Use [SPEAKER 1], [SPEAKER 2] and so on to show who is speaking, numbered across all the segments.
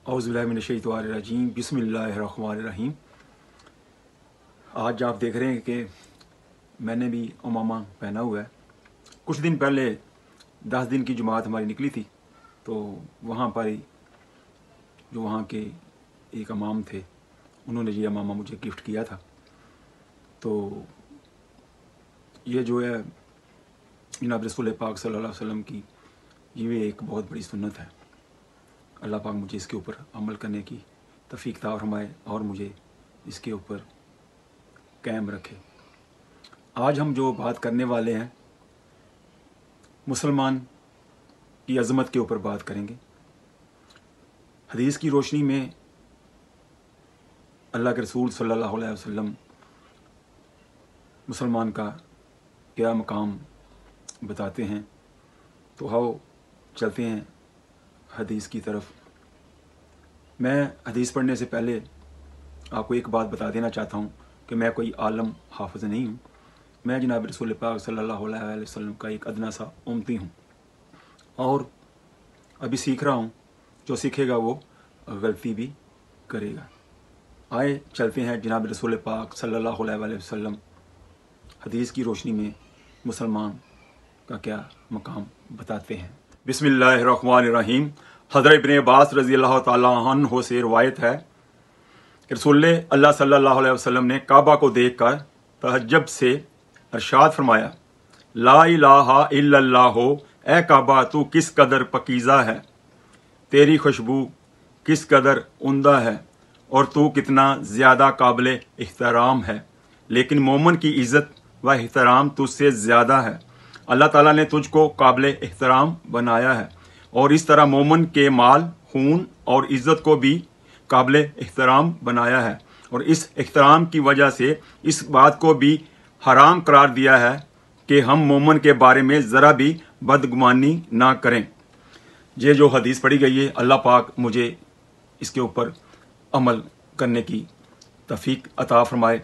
[SPEAKER 1] औज़ुबिल्लाहिमिनश्शैतानिर्रजीम बिस्मिल्लाहिर्रहमानिर्रहीम। आज आप देख रहे हैं कि मैंने भी उमामा पहना हुआ है। कुछ दिन पहले 10 दिन की जुमात हमारी निकली थी, तो वहाँ पर जो वहाँ के एक इमाम थे, उन्होंने ये उमामा मुझे गिफ्ट किया था। तो ये जो है जनाब रसूल पाक सल्लल्लाहु अलैहि वसल्लम की ये एक बहुत बड़ी सुन्नत है। अल्लाह पाक मुझे इसके ऊपर अमल करने की तौफीक अता फरमाए और मुझे इसके ऊपर कायम रखे। आज हम जो बात करने वाले हैं, मुसलमान की अज़मत के ऊपर बात करेंगे। हदीस की रोशनी में अल्लाह के रसूल सल्लल्लाहु अलैहि वसल्लम मुसलमान का क्या मकाम बताते हैं। तो आओ चलते हैं हदीस की तरफ। मैं हदीस पढ़ने से पहले आपको एक बात बता देना चाहता हूँ कि मैं कोई आलम हाफिज़ नहीं हूँ। मैं जनाब रसूल पाक सल्लल्लाहु अलैहि वसल्लम का एक अदना सा उम्मती हूँ और अभी सीख रहा हूँ। जो सीखेगा वो गलती भी करेगा। आए चलते हैं जनाब रसूल पाक सल्लल्लाहु अलैहि वसल्लम हदीस की रोशनी में मुसलमान का क्या मकाम बताते हैं। बिस्मिल्लाहिर्रहमानिर्रहीम। हज़रत इब्न अब्बास रज़ी अल्लाह ताला अन्हु से रिवायत है कि रसूल अल्लाह सल्लल्लाहु अलैहि वसल्लम ने काबा को देखकर तहज्जुब से इरशाद फरमाया, ला इलाहा इल्लल्लाह, ए काबा तू किस कदर पकीज़ा है, तेरी खुशबू किस कदर उम्दा है और तू कितना ज़्यादा काबिल एहतराम है। लेकिन मोमन की इज़्ज़त व एहतराम तुझसे ज़्यादा है। अल्लाह ताला ने तुझको काबिल एहतराम बनाया है और इस तरह मोमन के माल, खून और इज़्ज़त को भी काबिल एहतराम बनाया है और इस एहतराम की वजह से इस बात को भी हराम करार दिया है कि हम मोमन के बारे में ज़रा भी बदगुमानी ना करें। ये जो हदीस पढ़ी गई है, अल्लाह पाक मुझे इसके ऊपर अमल करने की तौफीक अता फरमाए।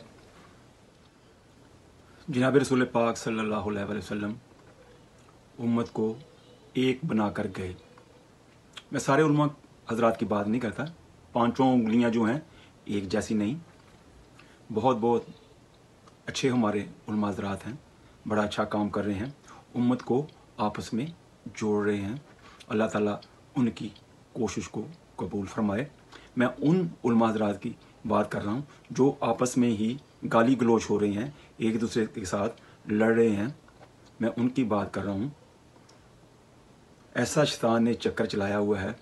[SPEAKER 1] जनाब रसूल पाक सल्लल्लाहु अलैहि वसल्लम उम्मत को एक बना कर गए। मैं सारे उलमा हजरात की बात नहीं करता। पांचों उंगलियां जो हैं एक जैसी नहीं। बहुत बहुत अच्छे हमारे उलमा हजरात हैं, बड़ा अच्छा काम कर रहे हैं, उम्मत को आपस में जोड़ रहे हैं। अल्लाह ताला उनकी कोशिश को कबूल फरमाए। मैं उन उलमा हजरात की बात कर रहा हूँ जो आपस में ही गाली गलोच हो रहे हैं, एक दूसरे के साथ लड़ रहे हैं। मैं उनकी बात कर रहा हूँ। ऐसा शैतान ने चक्कर चलाया हुआ है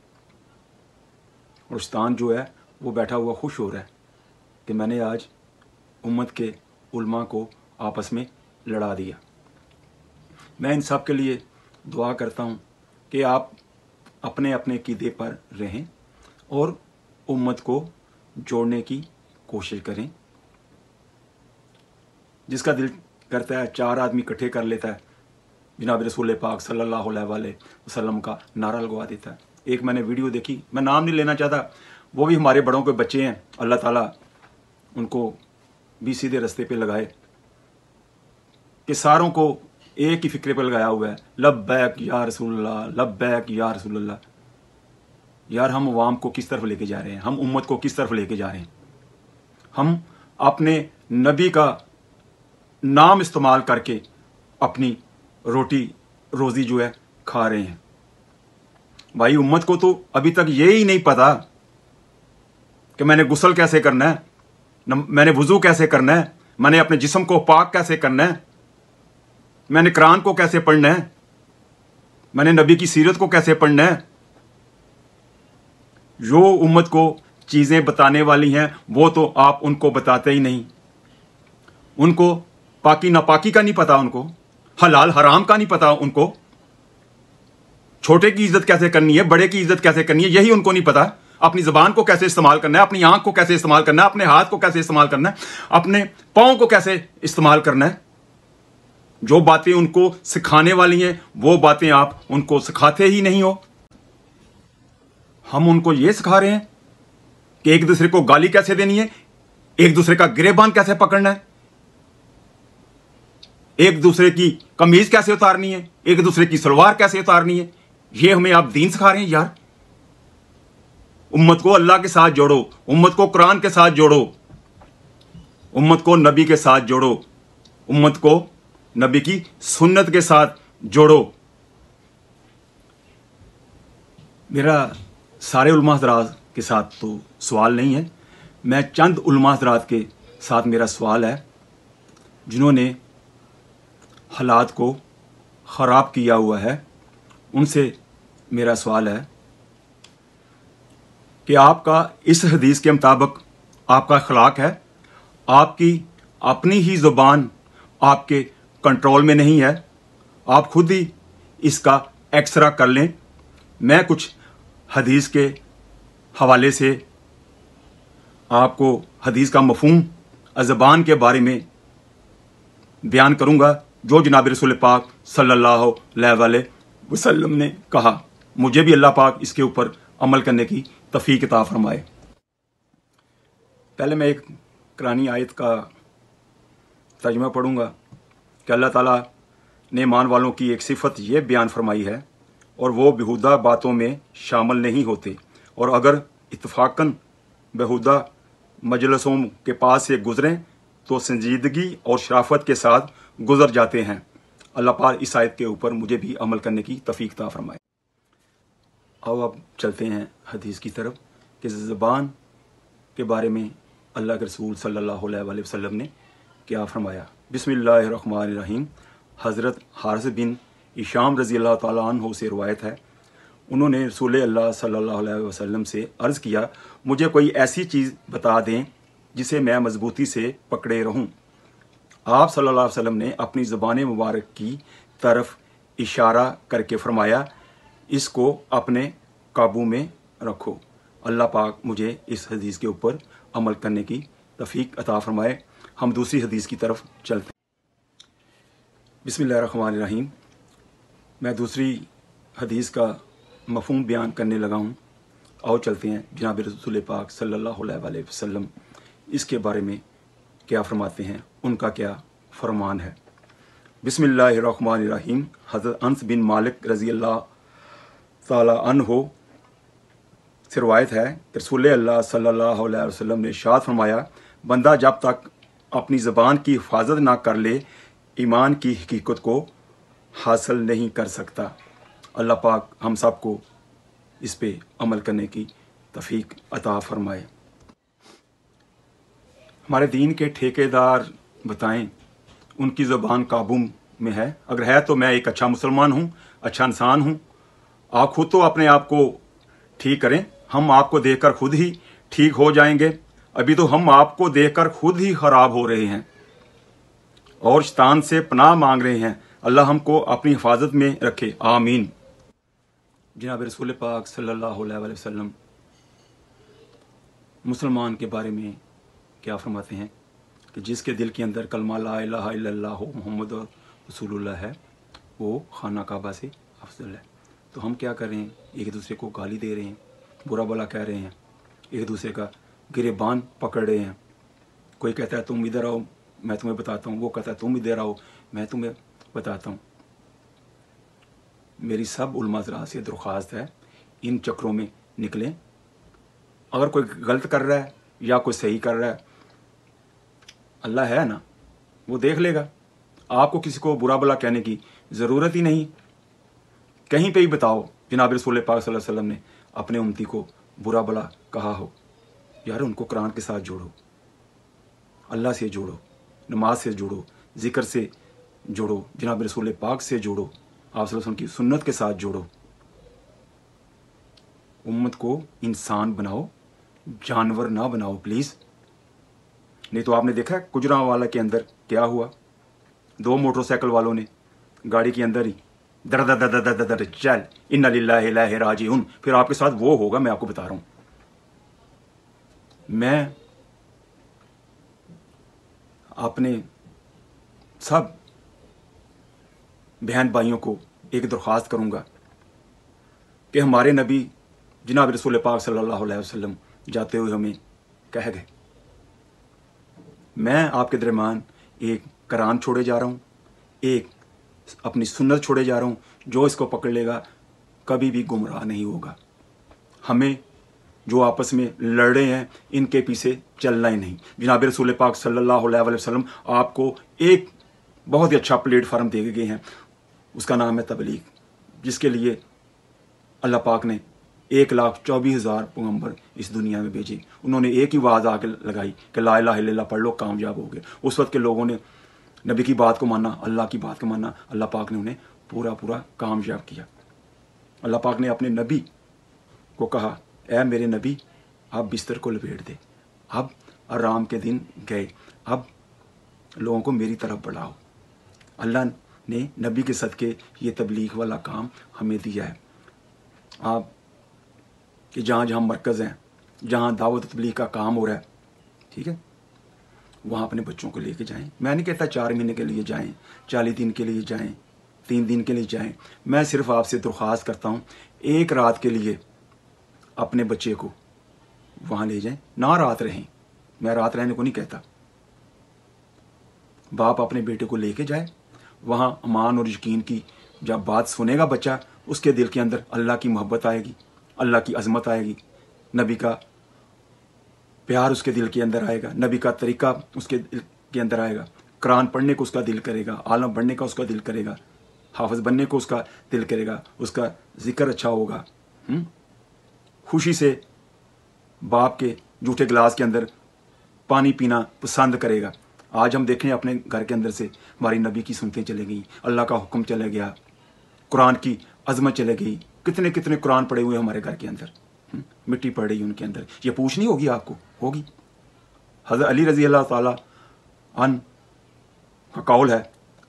[SPEAKER 1] और शैतान जो है वो बैठा हुआ खुश हो रहा है कि मैंने आज उम्मत के उलमा को आपस में लड़ा दिया। मैं इन सब के लिए दुआ करता हूँ कि आप अपने अपने कीदे पर रहें और उम्मत को जोड़ने की कोशिश करें। जिसका दिल करता है 4 आदमी इकट्ठे कर लेता है, जनाब रसूल पाक सल्लल्लाहु अलैहि वसल्लम का नारा लगवा देता है। एक मैंने वीडियो देखी, मैं नाम नहीं लेना चाहता, वो भी हमारे बड़ों के बच्चे हैं। अल्लाह ताला उनको भी सीधे रास्ते पे लगाए कि सारों को एक ही फिक्रे पे लगाया हुआ है, लब्बैक या रसूलल्लाह, लब्बैक या रसूलल्लाह। यार हम अवाम को किस तरफ लेके जा रहे हैं, हम उम्मत को किस तरफ लेके जा रहे हैं। हम अपने नबी का नाम इस्तेमाल करके अपनी रोटी रोज़ी जो है खा रहे हैं। भाई उम्मत को तो अभी तक ये ही नहीं पता कि मैंने गुस्ल कैसे करना है, मैंने वुज़ू कैसे करना है, मैंने अपने जिस्म को पाक कैसे करना है, मैंने कुरान को कैसे पढ़ना है, मैंने नबी की सीरत को कैसे पढ़ना है। जो उम्मत को चीज़ें बताने वाली हैं वो तो आप उनको बताते ही नहीं। उनको पाकी नापाकी का नहीं पता, उनको हलाल हराम का नहीं पता, उनको छोटे की इज्जत कैसे करनी है, बड़े की इज्जत कैसे करनी है, यही उनको नहीं पता। अपनी ज़बान को कैसे इस्तेमाल करना है, अपनी आंख को कैसे इस्तेमाल करना है, अपने हाथ को कैसे इस्तेमाल करना है, अपने पाँव को कैसे इस्तेमाल करना है। जो बातें उनको सिखाने वाली हैं वो बातें आप उनको सिखाते ही नहीं हो। हम उनको ये सिखा रहे हैं कि एक दूसरे को गाली कैसे देनी है, एक दूसरे का गिरेबान कैसे पकड़ना है, एक दूसरे की कमीज कैसे उतारनी है, एक दूसरे की सलवार कैसे उतारनी है। ये हमें आप दीन सिखा रहे हैं यार। उम्मत को अल्लाह के साथ जोड़ो, उम्मत को कुरान के साथ जोड़ो, उम्मत को नबी के साथ जोड़ो, उम्मत को नबी की सुन्नत के साथ जोड़ो। मेरा सारे उलमा हज़रात के साथ तो सवाल नहीं है, मैं चंद उलमा हज़रात के साथ मेरा सवाल है जिन्होंने हालात को ख़राब किया हुआ है। उनसे मेरा सवाल है कि आपका इस हदीस के मुताबिक आपका अखलाक है, आपकी अपनी ही ज़ुबान आपके कंट्रोल में नहीं है, आप खुद ही इसका एक्सरा कर लें। मैं कुछ हदीस के हवाले से आपको हदीस का मफ़हूम ज़बान के बारे में बयान करूंगा जो जनाब रसूल पाक सल्लल्लाहु अलैहि वसल्लम ने कहा। मुझे भी अल्लाह पाक इसके ऊपर अमल करने की तौफीक अता फरमाए। पहले मैं एक कुरानी आयत का तर्जुमा पढ़ूंगा कि अल्लाह ताला ने ईमान वालों की एक सिफत ये बयान फरमाई है और वो बेहुदा बातों में शामिल नहीं होते, और अगर इत्तफाकन बेहुदा मजलसों के पास से गुजरें तो संजीदगी और शराफत के साथ गुजर जाते हैं। अल्लाह पाक इस आयत के ऊपर मुझे भी अमल करने की तौफीक अता फरमाए। आओ अब चलते हैं हदीस की तरफ कि ज़बान के बारे में अल्लाह के रसूल सल्लल्लाहु अलैहि वसल्लम ने क्या फरमाया। बिस्मिल्लाहिर्रहमानिर्रहीम। हज़रत हारिस बिन हिशाम रज़ी अल्लाह ताला अन्हु से रिवायत है, उन्होंने रसूल अल्लाह सल्लल्लाहु अलैहि वसल्लम से अर्ज़ किया, मुझे कोई ऐसी चीज़ बता दें जिसे मैं मजबूती से पकड़े रहूं। आप सल्लल्लाहु अलैहि वसल्लम ने अपनी ज़बान मुबारक की तरफ इशारा करके फरमाया, इसको अपने काबू में रखो। अल्लाह पाक मुझे इस हदीस के ऊपर अमल करने की तौफीक अता फरमाए। हम दूसरी हदीस की तरफ चलते हैं। बिस्मिल्लाहिर्रहमानिर्रहीम। मैं दूसरी हदीस का मफ़हूम बयान करने लगा हूँ। आओ चलते हैं जनाब रसूल पाक सल्लल्लाहु अलैहि वसल्लम इसके बारे में क्या फरमाते हैं, उनका क्या फरमान है। बिस्मिल्लाहिर्रहमानिर्रहीम। हज़रत अनस बिन मालिक रज़ी अल्लाह ताला अन्हो से रिवायत है कि रसूल अल्लाह सल्लल्लाहु अलैहि वसल्लम ने इरशाद फरमाया, बंदा जब तक अपनी ज़बान की हिफाजत ना कर ले ईमान की हकीकत को हासिल नहीं कर सकता। अल्लाह पाक हम सब को इस पे अमल करने की तौफीक अता फरमाए। हमारे दीन के ठेकेदार बताएं उनकी ज़बान काबू में है, अगर है तो मैं एक अच्छा मुसलमान हूँ, अच्छा इंसान हूँ। आप खुद तो अपने आप को ठीक करें, हम आपको देखकर खुद ही ठीक हो जाएंगे। अभी तो हम आपको देखकर खुद ही खराब हो रहे हैं और शैतान से पनाह मांग रहे हैं। अल्लाह हमको अपनी हिफाजत में रखे, आमीन। जनाब रसूल पाक सल्लल्लाहु अलैहि वसल्लम मुसलमान के बारे में क्या फरमाते हैं कि जिसके दिल के अंदर कलमा ला इलाहा इल्लल्लाह मुहम्मद रसूलुल्लाह है वो खाना काबा से अफजल है। तो हम क्या कर रहे हैं, एक दूसरे को गाली दे रहे हैं, बुरा भला कह रहे हैं, एक दूसरे का गिरेबान पकड़ रहे हैं। कोई कहता है तुम इधर आओ मैं तुम्हें बताता हूँ, वो कहता है तुम इधर आओ मैं तुम्हें बताता हूँ। मेरी सब उलमा हज़रात से दरख्वास्त है, इन चक्रों में निकलें। अगर कोई गलत कर रहा है या कोई सही कर रहा है, अल्लाह है ना, वो देख लेगा। आपको किसी को बुरा भला कहने की ज़रूरत ही नहीं। कहीं पे ही बताओ जनाब रसूल पाक सल्लल्लाहु अलैहि वसल्लम ने अपने उम्मती को बुरा भला कहा हो। यार उनको कुरान के साथ जोड़ो, अल्लाह से जोड़ो, नमाज से जोड़ो, ज़िक्र से जोड़ो, जनाब रसूल पाक से जोड़ो, आप सल्लल्लाहु अलैहि वसल्लम की सुन्नत के साथ जोड़ो। उम्मत को इंसान बनाओ, जानवर ना बनाओ प्लीज़। नहीं तो आपने देखा गुजरांवाला के अंदर क्या हुआ, 2 मोटरसाइकिल वालों ने गाड़ी के अंदर ही दर दर दर दर दर चल इन्ना लिल्लाहि व इन्ना इलैहि राजिऊन। फिर आपके साथ वो होगा, मैं आपको बता रहा हूं। मैं अपने सब बहन भाइयों को एक दरख्वास्त करूंगा कि हमारे नबी जनाब रसूल पाक सल्लल्लाहु अलैहि वसल्लम जाते हुए हमें कह गए, मैं आपके दरमियान एक कुरान छोड़े जा रहा हूँ, एक अपनी सुन्नत छोड़े जा रहा हूँ, जो इसको पकड़ लेगा कभी भी गुमराह नहीं होगा। हमें جو آپس میں لڑ رہے ہیں ان کے پیچھے چلنا ہی نہیں. جناب رسول پاک صلی اللہ علیہ وسلم آپ کو ایک بہت ہی اچھا پلیٹ فارم دے گئے ہیں، اس کا نام ہے تبلیغ، جس کے لیے اللہ پاک نے 1,24,000 پیغمبر اس دنیا میں بھیجے. انہوں نے ایک ہی آواز آ کے لگائی کہ لا الہ الا اللہ پڑھ لو، کامیاب ہو گئے. اس وقت کے لوگوں نے نبی کی بات کو مانا، اللہ کی بات کو مانا، اللہ پاک نے انہیں پورا کامیاب کیا. اللہ پاک نے اپنے نبی کو کہا اے میرے نبی آپ بستر کو لپیٹ دے، اب آرام کے دن گئے، اب لوگوں کو میری طرف بڑھاؤ. اللہ نے نبی کے صدقے یہ تبلیغ والا کام ہمیں دیا ہے. آپ کہ جہاں جہاں مرکز ہیں، جہاں دعوت تبلیغ کا کام ہو رہا ہے، ٹھیک ہے، وہاں اپنے بچوں کو لے کے جائیں. میں نہیں کہتا 4 مہینے کے لیے جائیں، 40 دن کے لیے جائیں، 3 دن کے لیے جائیں. میں صرف آپ سے درخواست کرتا ہوں 1 رات کے لیے اپنے بچے کو وہاں لے جائیں. نہ رات رہیں، میں رات رہنے کو نہیں کہتا. باپ اپنے بیٹے کو لے کے جائے، وہاں امان اور یقین کی جب بات سنے گا بچہ، اس کے دل کے اندر اللہ کی محبت آئے گی، اللہ کی عظمت آئے گی، نبی کا پیار اس کے دل کے اندر آئے گا، نبی کا طریقہ اس کے دل کے اندر آئے گا. قرآن پڑھنے کو اس کا دل کرے گا، عالم بننے کا اس کا دل کرے گا، حافظ بننے کو اس کا دل کرے گا، اس کا ذکر اچھا ہوگا. خوشی سے باپ کے جھوٹے گلاس کے اندر پانی پینا پسند کرے گا. آج ہم دیکھیں اپنے گھر کے اندر سے ہماری نبی کی سنتیں چلے گئی، اللہ کا حکم چلے گیا، قرآن کی عظمت چلے گئی. کتنے قرآن پڑے ہوئے ہمارے گھر کے اندر، مٹی پڑ رہی ان کے اندر. یہ پوچھنی ہوگی آپ کو، ہوگی. حضرت علی رضی اللہ تعالیٰ عنہ کا قول ہے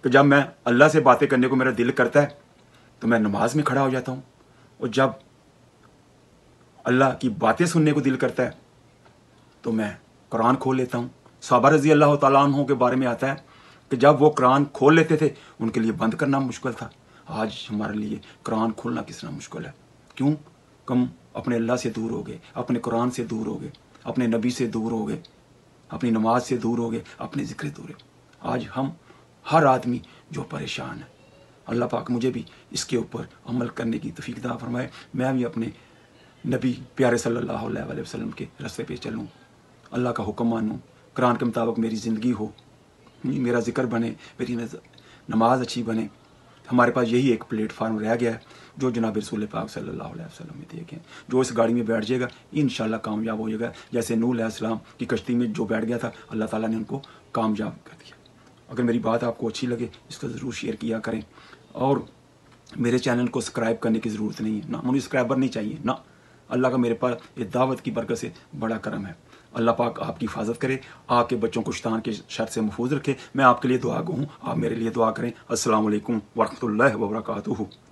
[SPEAKER 1] کہ جب میں اللہ سے باتیں کرنے کو میرا دل کرتا ہے تو میں نماز میں کھڑا ہو جاتا ہوں، اور جب اللہ کی باتیں سننے کو دل کرتا ہے تو میں قرآن کھول لیتا ہوں. صحابہ رضی اللہ تعالیٰ عنہ کے بارے میں آتا ہے کہ جب وہ قرآن کھول لیتے تھے ان کے لیے بند کرنا مشکل تھا. آج ہمارے لیے قرآن کھولنا کس طرح مشکل ہے. کیوں؟ ہم اپنے اللہ سے دور ہو گئے، اپنے قرآن سے دور ہو گئے، اپنے نبی سے دور ہو گئے، اپنی نماز سے دور ہو گئے، اپنے ذکر دور ہے. آج ہم ہر آدمی جو پریشان ہے، اللہ پاک مجھے بھی اس کے اوپر عمل کرنے کی توفیق عطا فرمائے. میں بھی اپنے نبی پیارے صلی اللہ علیہ وسلم کے راستے پہ چلوں، اللہ کا حکم مانوں، قرآن کے مطابق میری زندگی ہو، میرا ذکر بنے، میری نماز اچھی بنے. ہمارے پاس یہی ایک پلیٹ فارم رہ گیا ہے جو جناب رسول پاک صلی اللہ علیہ وسلم نے دیکھیں. جو اس گاڑی میں بیٹھ جائے گا انشاءاللہ کامیاب ہو جائے گا. جیسے نوح علیہ السلام کی کشتی میں جو بیٹھ گیا تھا، اللہ تعالیٰ نے ان کو کامیاب کر دیا. اگر میری بات آپ کو اچھی لگے اس کو ضرور شیئر کیا کریں، اور میرے چینل کو سبسکرائب کرنے کی ضرورت نہیں ہے، نہ مجھے سبسکرائبر نہیں چاہیے، نہ. اللہ کا میرے پاس یہ دعوت کی برکت سے بڑا کرم ہے. اللہ پاک آپ کی حفاظت کرے، آپ کے بچوں کو شیطان کے شر سے محفوظ رکھے. میں آپ کے لیے دعا گو ہوں، آپ میرے لیے دعا کریں. السلام علیکم ورحمۃ اللہ وبرکاتہ.